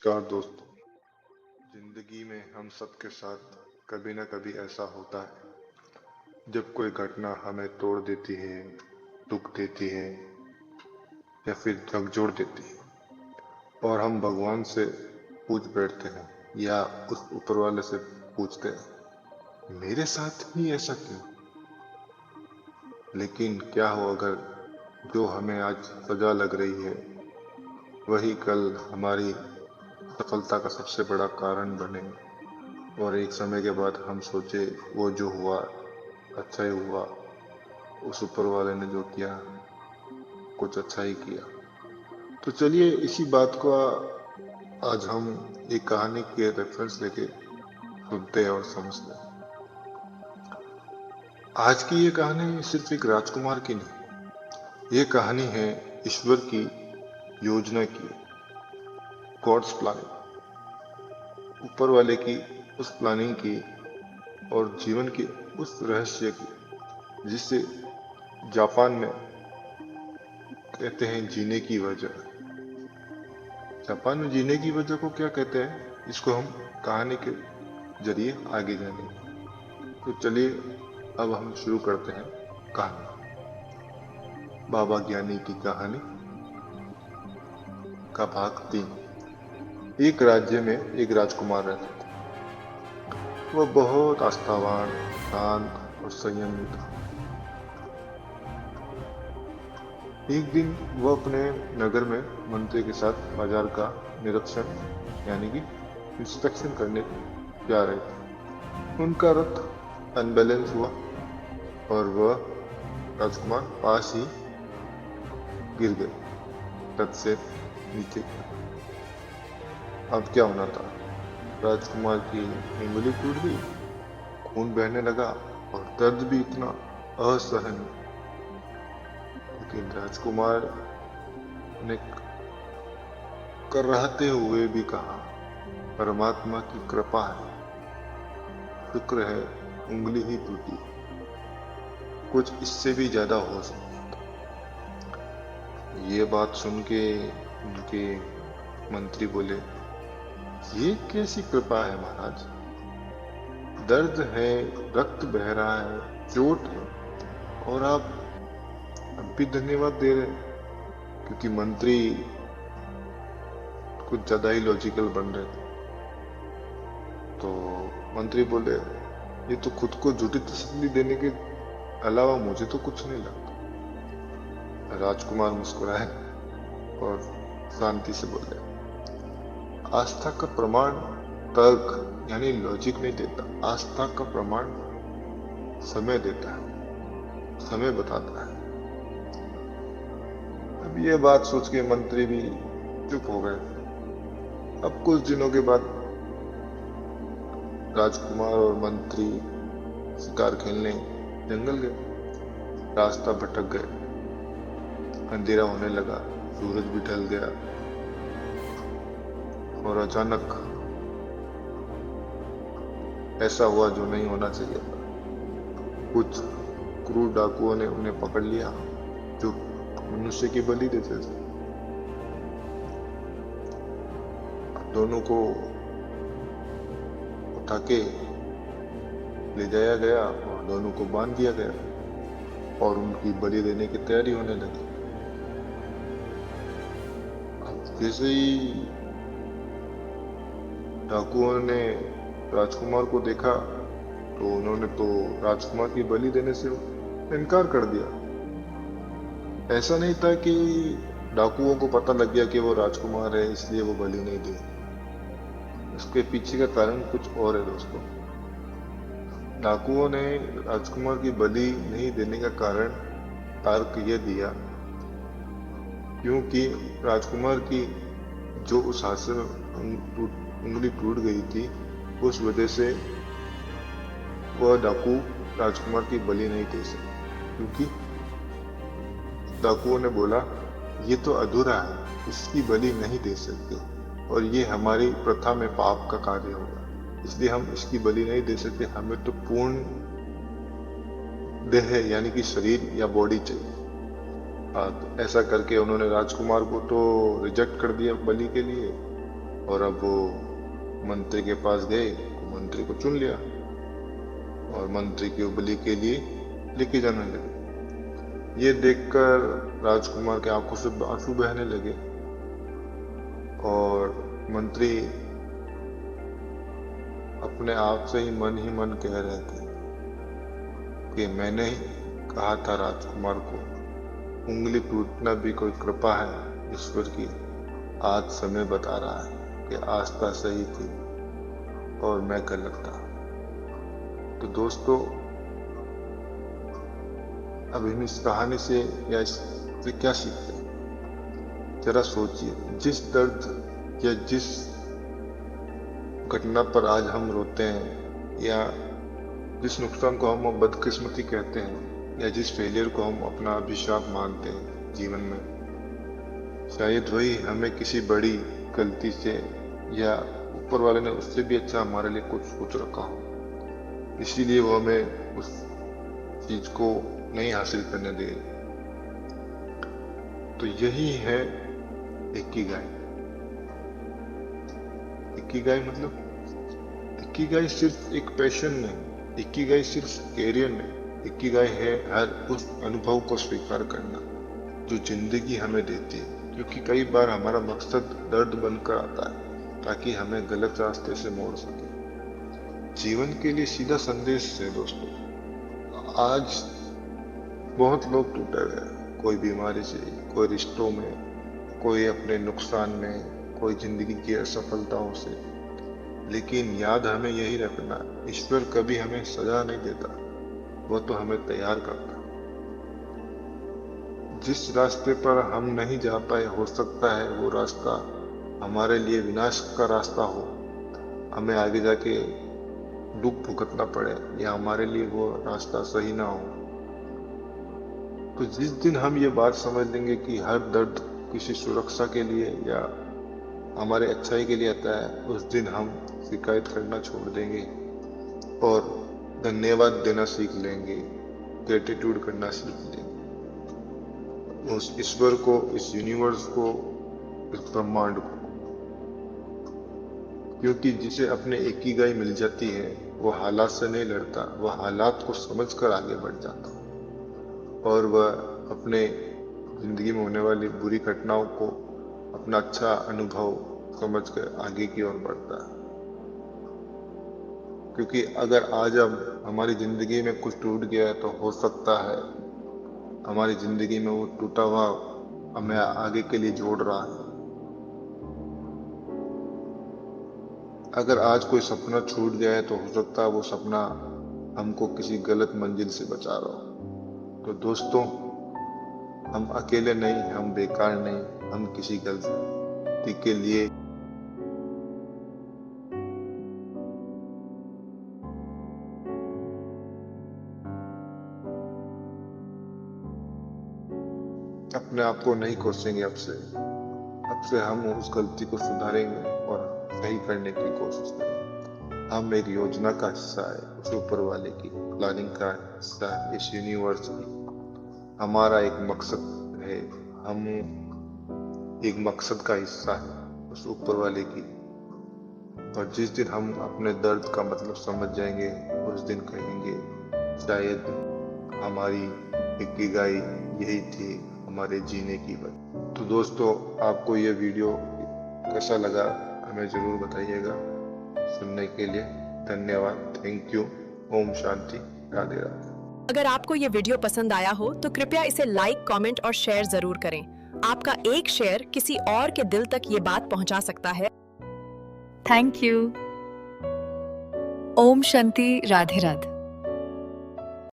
नमस्कार दोस्तों। जिंदगी में हम सबके साथ कभी न कभी ऐसा होता है जब कोई घटना हमें तोड़ देती है, दुख देती है या फिर झकझोर देती है और हम भगवान से पूछ बैठते हैं या उस ऊपर वाले से पूछते हैं, मेरे साथ ही ऐसा क्यों। लेकिन क्या हो अगर जो हमें आज सजा लग रही है वही कल हमारी सफलता का सबसे बड़ा कारण बने और एक समय के बाद हम सोचे वो जो हुआ अच्छा ही हुआ, उस ऊपर वाले ने जो किया कुछ अच्छा ही किया। तो चलिए इसी बात को आज हम एक कहानी के रेफरेंस लेके सुनते हैं और समझते हैं। आज की ये कहानी सिर्फ एक राजकुमार की नहीं, ये कहानी है ईश्वर की योजना की, गॉड्स प्लानिंग, ऊपर वाले की उस प्लानिंग की और जीवन के उस रहस्य की जिसे जापान में कहते हैं जीने की वजह। जापान में जीने की वजह को क्या कहते हैं, इसको हम कहानी के जरिए आगे जानेंगे। तो चलिए अब हम शुरू करते हैं कहानी। बाबा ज्ञानी की कहानी का भाग 3। एक राज्य में एक राजकुमार रहता था। वह बहुत आस्थावान, शांत और संयमी था। एक दिन वह अपने नगर में मंत्री के साथ बाजार का निरीक्षण यानी कि इंस्पेक्शन करने जा रहे थे। उनका रथ अनबैलेंस हुआ और वह राजकुमार पास ही गिर गए, रथ से नीचे। अब क्या होना था, राजकुमार की उंगली टूट गई, खून बहने लगा और दर्द भी इतना असहनीय। लेकिन राजकुमार ने कराहते हुए भी कहा, परमात्मा की कृपा है, शुक्र है उंगली ही टूटी, कुछ इससे भी ज्यादा हो सकता था। ये बात सुन के उनके मंत्री बोले, ये कैसी कृपा है महाराज, दर्द है, रक्त बह रहा है, चोट है और आप अब भी धन्यवाद दे रहे हैं। क्योंकि मंत्री कुछ ज्यादा ही लॉजिकल बन रहे थे। तो मंत्री बोले, ये तो खुद को झूठी तसल्ली देने के अलावा मुझे तो कुछ नहीं लगता। राजकुमार मुस्कुराए और शांति से बोले, आस्था का प्रमाण तर्क यानी लॉजिक नहीं देता, आस्था का प्रमाण समय देता है, समय बताता है। अब ये बात सोच के मंत्री भी चुप हो गए। अब कुछ दिनों के बाद राजकुमार और मंत्री शिकार खेलने जंगल गए। रास्ता भटक गए, अंधेरा होने लगा, सूरज भी ढल गया और अचानक ऐसा हुआ जो नहीं होना चाहिए था। कुछ क्रूर डाकुओं ने उन्हें पकड़ लिया जो मनुष्य की बलि देते थे। दोनों को उठा के ले जाया गया और दोनों को बांध दिया गया और उनकी बलि देने की तैयारी होने लगी। जैसे ही डाकुओं ने राजकुमार को देखा तो उन्होंने तो राजकुमार की बलि देने से इनकार कर दिया। ऐसा नहीं था कि डाकुओं को पता लग गया कि वो राजकुमार है इसलिए वो बलि नहीं दी। उसके पीछे का कारण कुछ और है दोस्तों। डाकुओं ने राजकुमार की बलि नहीं देने का कारण तर्क यह दिया क्योंकि राजकुमार की जो उस हादसे में उंगली टूट गई थी, उस वजह से वह डाकू राजकुमार की बलि नहीं दे सके। क्योंकि डाकुओं ने बोला, ये तो अधूरा है, इसकी बलि नहीं दे सकते और ये हमारी प्रथा में पाप का कार्य होगा, इसलिए हम इसकी बलि नहीं दे सकते। हमें तो पूर्ण देह यानी कि शरीर या बॉडी चाहिए। तो ऐसा करके उन्होंने राजकुमार को तो रिजेक्ट कर दिया बलि के लिए और अब वो मंत्री के पास गए, मंत्री को चुन लिया और मंत्री की उबली के लिए लेके जाने लगे। ये देखकर राजकुमार के आंखों से आंसू बहने लगे और मंत्री अपने आप से ही मन कह रहे थे कि मैंने ही कहा था राजकुमार को, उंगली टूटना भी कोई कृपा है ईश्वर की। आज समय बता रहा है कि आस्था सही थी और मैं गलत था। तो दोस्तों, अब हम इस कहानी से या इससे क्या सीखते हैं, जरा सोचिए। जिस दर्द या जिस घटना पर आज हम रोते हैं, या जिस नुकसान को हम बदकिस्मती कहते हैं, या जिस फेलियर को हम अपना अभिशाप मानते हैं जीवन में, शायद वही हमें किसी बड़ी गलती से या ऊपर वाले ने उससे भी अच्छा हमारे लिए कुछ सोच रखा हो, इसीलिए वो हमें उस चीज को नहीं हासिल करने दे। तो यही है इकिगाई। इकिगाई मतलब, इकिगाई सिर्फ एक पैशन नहीं, इकिगाई सिर्फ कैरियर नहीं, इकिगाई है हर उस अनुभव को स्वीकार करना जो जिंदगी हमें देती है। क्योंकि कई बार हमारा मकसद दर्द बनकर आता है ताकि हमें गलत रास्ते से मोड़ सके। जीवन के लिए सीधा संदेश है दोस्तों। आज बहुत लोग टूटे हुए हैं, कोई बीमारी से, कोई रिश्तों में, कोई अपने नुकसान में, कोई जिंदगी की असफलताओं से। लेकिन याद हमें यही रखना, ईश्वर कभी हमें सजा नहीं देता, वो तो हमें तैयार करता। जिस रास्ते पर हम नहीं जा पाए, हो सकता है वो रास्ता हमारे लिए विनाश का रास्ता हो, हमें आगे जाके दुख भुगतना पड़े, या हमारे लिए वो रास्ता सही ना हो। तो जिस दिन हम ये बात समझ लेंगे कि हर दर्द किसी सुरक्षा के लिए या हमारे अच्छाई के लिए आता है, उस दिन हम शिकायत करना छोड़ देंगे और धन्यवाद देना सीख लेंगे, ग्रेटिट्यूड करना सीख लेंगे उस ईश्वर को, इस यूनिवर्स को, इस ब्रह्मांड को। क्योंकि जिसे अपने इकिगाई मिल जाती है, वो हालात से नहीं लड़ता, वह हालात को समझकर आगे बढ़ जाता और वह अपने जिंदगी में होने वाली बुरी घटनाओं को अपना अच्छा अनुभव समझकर आगे की ओर बढ़ता है। क्योंकि अगर आज अब हमारी जिंदगी में कुछ टूट गया है, तो हो सकता है हमारी जिंदगी में वो टूटा हुआ हमें आगे के लिए जोड़ रहा है। अगर आज कोई सपना छूट गया है, तो हो सकता है वो सपना हमको किसी गलत मंजिल से बचा रहा हो। तो दोस्तों, हम अकेले नहीं, हम बेकार नहीं, हम किसी गलती के लिए अपने आप को नहीं कोसेंगे। अब से हम उस गलती को सुधारेंगे और सही करने की कोशिश करेंगे। हम एक योजना का हिस्सा है, उस ऊपर वाले की प्लानिंग का हिस्सा है, इस यूनिवर्स की। हमारा एक मकसद है, हम एक मकसद का हिस्सा है उस ऊपर वाले की। और जिस दिन हम अपने दर्द का मतलब समझ जाएंगे, उस दिन कहेंगे शायद हमारी इकिगाई यही थी, हमारे जीने की वजह। तो दोस्तों, आपको ये वीडियो कैसा लगा हमें जरूर बताइएगा। सुनने के लिए धन्यवाद। Thank you. ओम शांति। राधे राधे। अगर आपको ये वीडियो पसंद आया हो तो कृपया इसे लाइक, कमेंट और शेयर जरूर करें। आपका एक शेयर किसी और के दिल तक ये बात पहुंचा सकता है। Thank you. ओम शांति। राधे राधे।